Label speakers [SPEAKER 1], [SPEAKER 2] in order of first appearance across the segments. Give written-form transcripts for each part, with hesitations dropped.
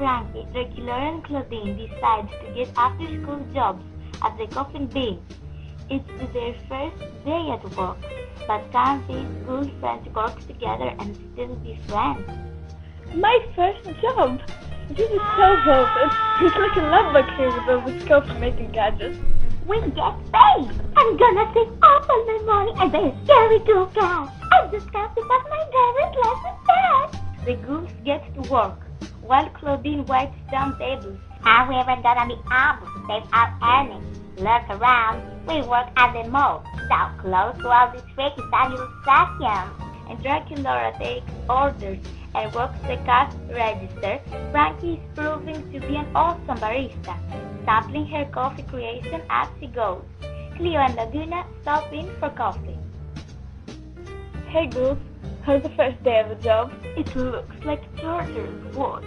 [SPEAKER 1] Frankie, Dracula, and Claudine decide to get after-school jobs at the Coffin Bean. It's their first day at work, but can these school friends work together and still be friends?
[SPEAKER 2] My first job! This is so velvet. It's like a lumber here with all the scope for making gadgets.
[SPEAKER 1] We get paid! I'm gonna save up all my money and buy a scary ghoul car! I just can't because my driver's license bad! The ghouls get to work, while Claudine wipes down tables. How we ever gonna be able to save our earnings? Look around, we work at the mall, so close to all these freaky fabulous vacuums. And Dracula takes orders and works the cash register. Frankie is proving to be an awesome barista, sampling her coffee creation as she goes. Cleo and Laguna stop in for coffee.
[SPEAKER 2] Hey ghouls, how's the first day of the job?
[SPEAKER 1] It looks like torturous work.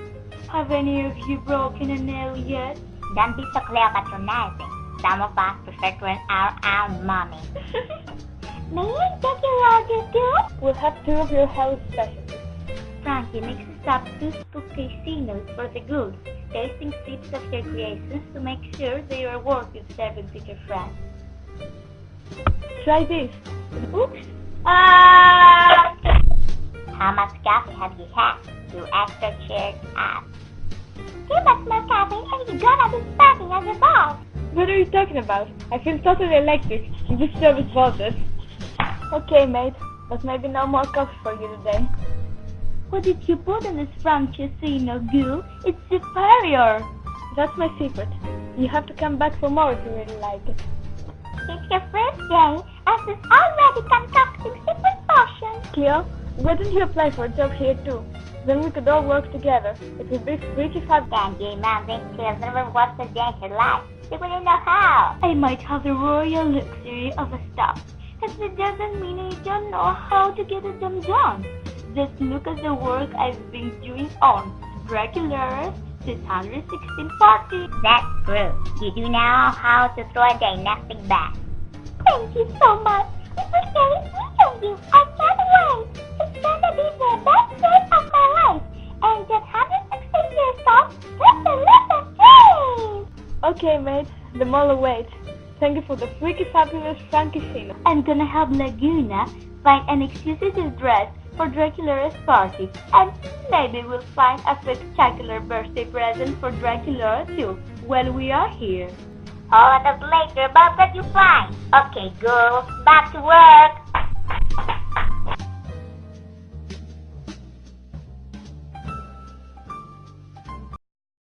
[SPEAKER 1] Have any of you broken a nail yet? Don't be so clear patronizing. Some of us prefer to earn our own money. May I take your order too?
[SPEAKER 2] We'll have 2 of your house specialties.
[SPEAKER 1] Frankie mixes up 2 spooky casinos for the ghouls, tasting sips of her creations to make sure they are worth it serving to their friends.
[SPEAKER 2] Try this.
[SPEAKER 1] Oops! How much coffee have you had? You extra cheered up. Too much more coffee and you're gonna be starting as a boss.
[SPEAKER 2] What are you talking about? I feel totally electric and this job is vaulted. Okay, mate, but maybe no more coffee for you today.
[SPEAKER 1] What did you put in this Francesino ghoul? It's superior!
[SPEAKER 2] That's my secret. You have to come back for more if you really like it.
[SPEAKER 1] It's your first day, and she's already concocting secret potions.
[SPEAKER 2] Cleo, why don't you apply for a job here too? Then we could all work together. It would be pretty fun.
[SPEAKER 1] Thank you, Mom. Cleo's never worked a day in her life. She wouldn't know how. I might have the royal luxury of a staff, but that doesn't mean I don't know how to get them done. Just look at the work I've been doing on Dracula's 616 That's true. You do know how to throw a dynastic back. Thank you so much. It was very sweet of you. I can't wait. It's gonna be the best day of my life. And just 116 years old, that's a little dream.
[SPEAKER 2] Okay, mate, the mall awaits. Thank you for the freaky fabulous Francesino.
[SPEAKER 1] I'm gonna help Laguna find an exclusive dress for Dracula's party, and maybe we'll find a spectacular birthday present for Dracula too while we are here. Hold up later about what you find. Okay, girls, back to work.